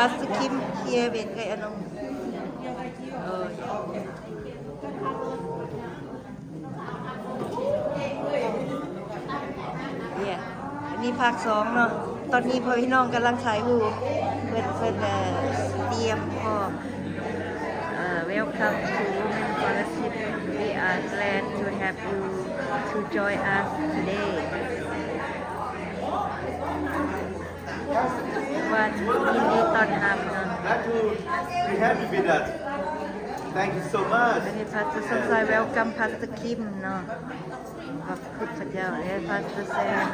Pastor Kim here with Kay Anong. Oh, yeah. อันนี้ภาค2เนาะตอนนี้พ่อพี่น้องกำลังถ่ายรูปเพื่อนเตรียมพร้อมWelcome to Women Scholarship. We are glad to have you to join us today. วันยินดีต้อนรับเนาะ We happy with that. Thank you so much. อันนี้พาสเตอร์สมชาย Welcome พาสเตอร์คิมเนาะขอบคุณพระเจ้าเลยพาสเตอร์แซม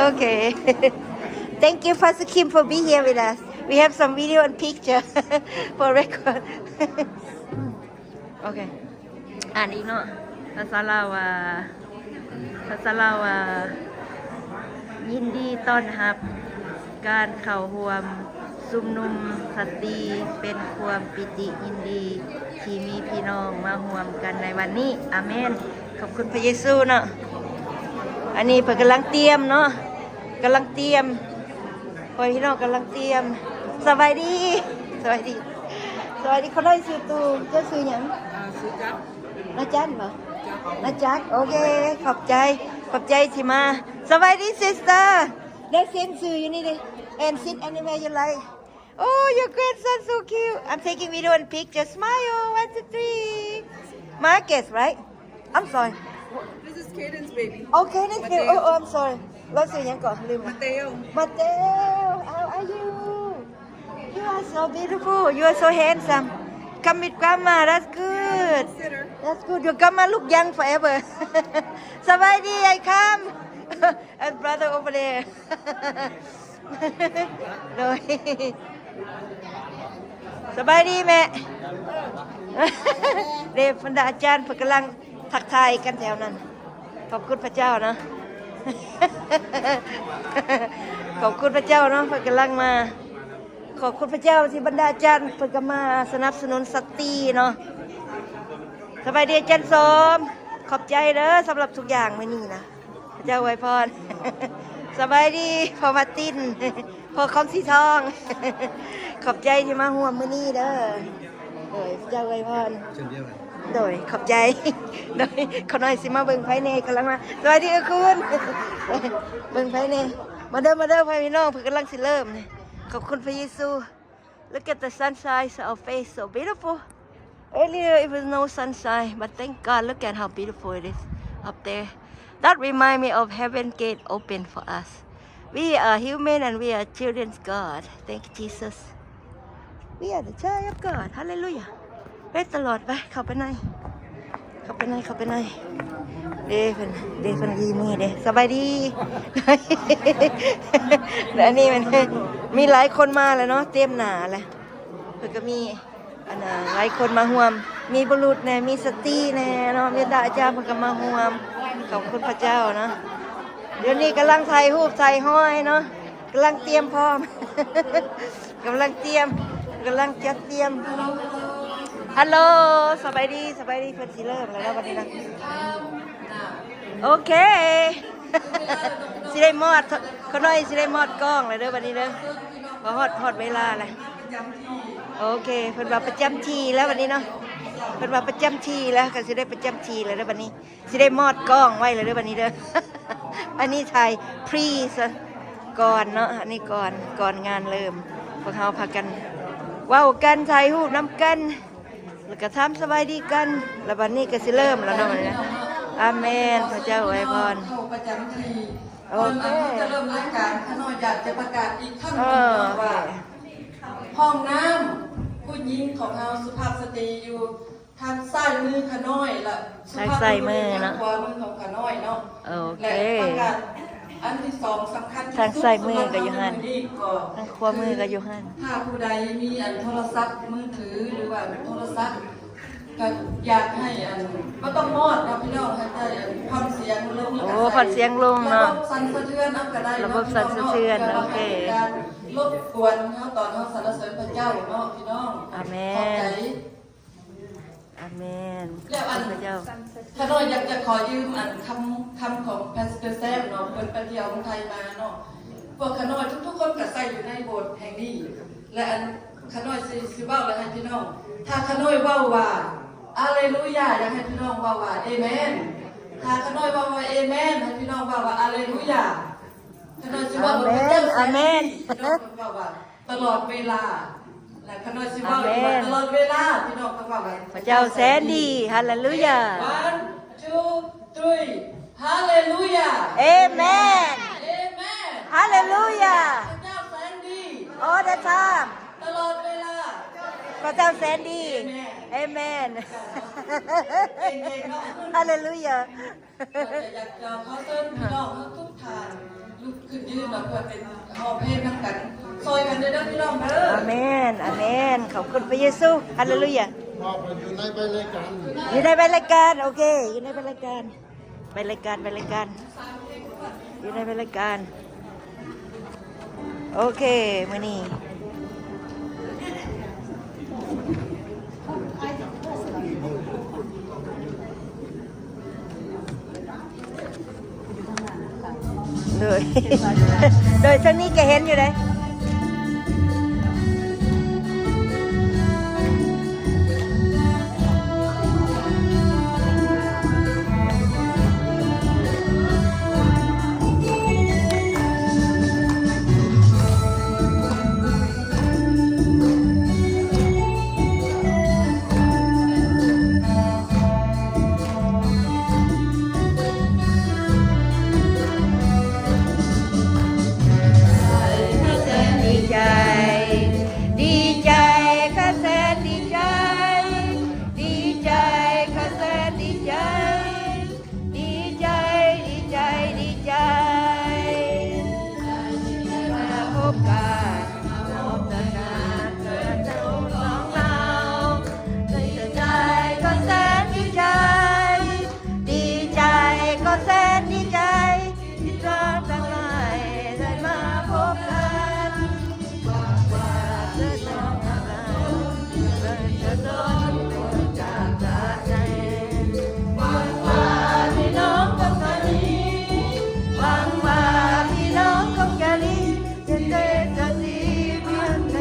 Okay. Thank you, Pastor Kim, for being here with us. We have some video and picture for record. Okay. อ่านอีกเนาะภาษาลาวยินดีต้อนรับการเข้าร่วมชุมนุมสตรีเป็นความปิติยินดีที่มีพี่น้องมาร่วมกันในวันนี้อาเมนขอบคุณพระเยซูเนาะอันนี้เพิ่นกำลังเตรียมเนาะกำลังเตรียมพ่อพี่น้องกำลังเตรียมสวัสดีเขาได้ซื้อตูจะซื้อหยังซื้อจักนาจันเหรอนาจักโอเคขอบใจที่มาสวัสดี sister ได้เซ็นซื้ออยู่นี่ดิ and sit anywhere you like oh your grandson so cute I'm taking video and picture smile 1 2 3 Marcus right I'm sorry This is Caden's baby. okay that's good oh I'm sorry เราซื้อหยังก่อนลืม Mateo. How are you you are so beautiful you are so handsome come with grandma that's good Sitter. that's good your grandma look young forever สบายดีไอ้คำ and brother over there โดยสบายดีแม่ เด็กบรรดาอาจารย์เพิ่งกำลังทักทายกันแถวนั้นขอบคุณพระเจ้านะ ขอบคุณพระเจ้าเนาะเพิ่งกำลังมาขอบคุณพระเจ้าที่บรรดาอาจารย์เพิ่งก็มาสนับสนุนสตรีเนาะสบายดีอาจารย์สมขอบใจเด้อสำหรับทุกอย่างมื้อนี้นะพระเจ้าอวยพร สบายดีพ่อมาตินพ่อคำสีทอง ขอบใจที่มาห่วมมื้อนี้เด้อโดยพระเจ้าอวยพรโดยขอบใจ โดยเขาน้อยสิมาเบิ่งไผแน่กำลังมาสวัสดีคุณ เบิ่งไผแน่มาเด้อพี่น้องเพิ่นกำลังสิเริ่มนี่ขอบคุณพระเยซู Look at the sunshine on our face so beautiful Earlier it was no sunshine but thank God look at how beautiful it is up there That remind me of heaven gate open for us We are human and we are children's God Thank you Jesus We are the child of God Hallelujah ไปตลอดไปเข้าไปในเด้เพิ่นยีมือเด้สบายดี แล้วอันนี้มันมีหลายคนมาแล้วเนาะเตรียมหน้าแล้วเพิ่นก็มีอันน่ะหลายคนมาร่วมมีบุรุษแน่มีสตรีแน่เนาะมีดาอาจารย์เพิ่นก็มาร่วมขอบคุณพระเจ้าเนาะเดี๋ยวนี้กำลังถ่ายรูปถ่ายห้อยเนาะกำลังเตรียมพร้อม กำลังจัดเตรียมฮัลโหลสบายดีเพิ่นสิเริ่มแล้ววันนี้นะโอเค สิได้มอดเขาน้อยสิได้มอดกล้องเลยเด้อวันนี้เด้อพอฮอดเวลาเลยโอเคเพิ่นว่าประจำที่แล้ววันนี้เนาะเพิ่นว่าประจำที่แล้วก็สิได้ประจำที่เลยเด้อวันนี้สิได้มอดกล้องไว้เลยเด้อวันนี้เด้อ อันนี้ถ่ายพรีซะก่อนเนาะอันนี้ก่อนงานเริ่มพวกเฮาพากันเว้ากันถ่ายรูปนํกันแล้วก็ทำสบายดีกันแล้ววันนี้ก็สิเริ่มแล้วเนาะวันนี้อาเมนพระเจ้าอวยพร เข้าประจำที่ โอเค จะเริ่มรายการขน้อยอยากจะประกาศอีกครั้งหนึ่งว่าห้องน้ำผู้หญิงของเราสุภาพสตรีอยู่ทางซ้ายมือขน้อยละสุภาพสตรีทางขวามือของขน้อยเนาะ โอเค และประกาศอันที่สองสำคัญที่สุด ทางซ้ายมือก็อยู่หั่น ก็ ทางขวามือก็อยู่หั่น ถ้าผู้ใดมีโทรศัพท์มือถือหรือว่าโทรศัพท์ก็อยากให้ก็ต้องมอดเราพี่น้องให้ได้ผ่อนเสียงลง โอ้ผ่อนเสียงลงเนาะ ระบบสั่นสะเทือนก็ได้ ระบบสั่นสะเทือนโอเค การรบกวนเฮาตอนเฮาสรรเสริญพระเจ้าเนาะพี่น้อง อาเม ขอบใจ น อาเมน แล้วอัน พระเจ้า ถ้าน้อยอยากจะขอยืมอันคำของพาสเตอร์แซมเนาะเพิ่นไปเที่ยวเมืองไทยมาเนาะพวกขน้อยทุกๆคนก็ใส่อยู่ในโบสถ์แห่งนี้และอันขน้อยสิเว้าแล้วให้พี่น้องถ้าขน้อยเว้าว่าอาเลลูยาอยากให้พี่น้องเว้าว่าเอเมนถ้าขน้อยเว้าว่าเอเมนให้พี่น้องเว้าว่าอาเลลูยาขน้อยสิเว้าว่าพระเจ้าแสนดีพี่น้องเว้าว่าตลอดเวลาและขน้อยสิเว้าว่าตลอดเวลาพี่น้องก็เว้าว่า พระเจ้าแสนดีฮาเลลูยา One, two, three. Hallelujah. เอเมน Amen. ฮาเลลูยา พระเจ้าแสนดี all the time ตลอดเวลา พระเจ้าแสนดีเอเมน เก่งๆเนาะ ฮาเลลูยา อยากจะขอเชิญพี่น้องทุกท่านลุกขึ้นยืนมาเพื่อเป็นหอเพลงนำกันซอยกันเด้อพี่น้องเด้อ อาเมนอาเมนขอบคุณพระเยซูฮาเลลูยา พ่อไปอยู่ในใบรายการ อยู่ในรายการโอเคอยู่ในรายการรายการอยู่ในรายการโอเคมื้อนี้โดย โดยทั้งนี้ก็เห็นอยู่เลยดีใจ ดีใจข้าแสนดีใจ ดีใจข้าแสนดีใจ ดีใจ ดีใจ ดีใจ มาพบกันพบกันนานเกินจะองเราดีใจก็แสนดีใจ ดีใจก็แสนดีใจที่เราทั้งหลายได้มาพบกัน เธอต้องอะไรเธอต้องจากใจหวังว่าพี่น้องคงจะดีหวังว่าพี่น้องคงจะดีจะได้จะดีเพียงใน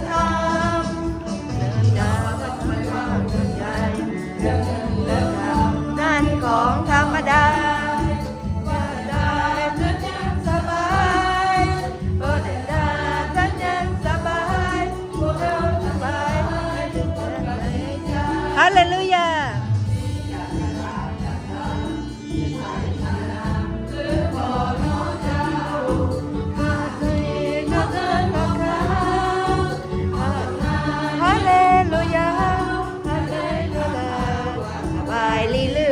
ทางเดินดาวก็ไม่ว่าเดินใจเดินและทำนั่นของธรรมดาว่าได้เธอยังสบายโอ้ได้ได้เธอยังสบายพวกเราสบายให้ถึงวันไหนฮาเลลูยาฮาเลลูยาฮาเลลูยาสบายลีเลื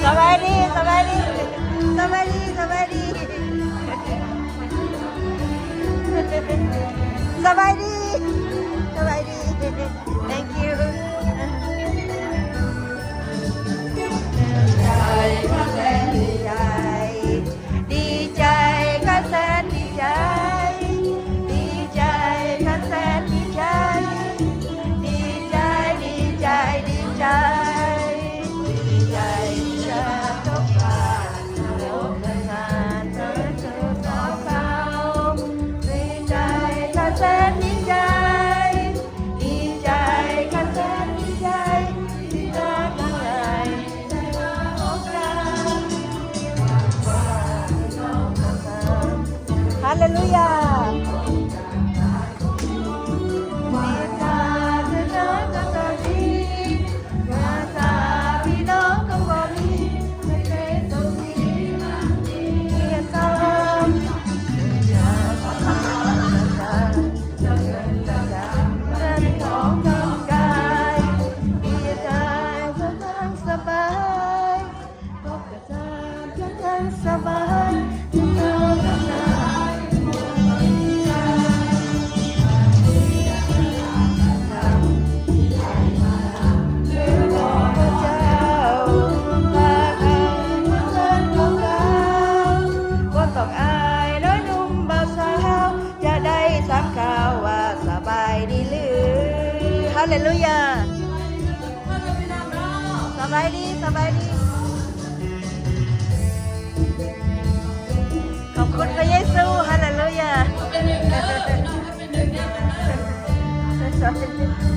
สบายดีสบายดีสบายดีสบายดีสบายดีสบายดี thank you ดีใจดีใจข้าแสนดีใจดีใจข้าแสนดีใจดีใจดีใจดีใจดีใจจะพบกันพบกันนานเธอต้องเขาดีใจข้าแสนดีใจดีใจข้าแสนดีใจที่รักทั้งหลายได้มาพบกันฮาเลลูยาดีใจจะเจอกันตอนนี้มาตาพี่น้องก็บ่มีไม่เคยต้องมีเพียงตามอยากขอทำจะเงินจะจำเงินของทำกายดีใจจะนั่งสบายพบกับเธอจะนั่งสบายที่เราทำได้ เลลูยา พระเจ้าพี่น้องเนาะ สบายดีสบายดี ขอบคุณพระเยซูฮาเลลูยา เป็นหนึ่งเด้อพี่น้องเป็นหนึ่งเด้อ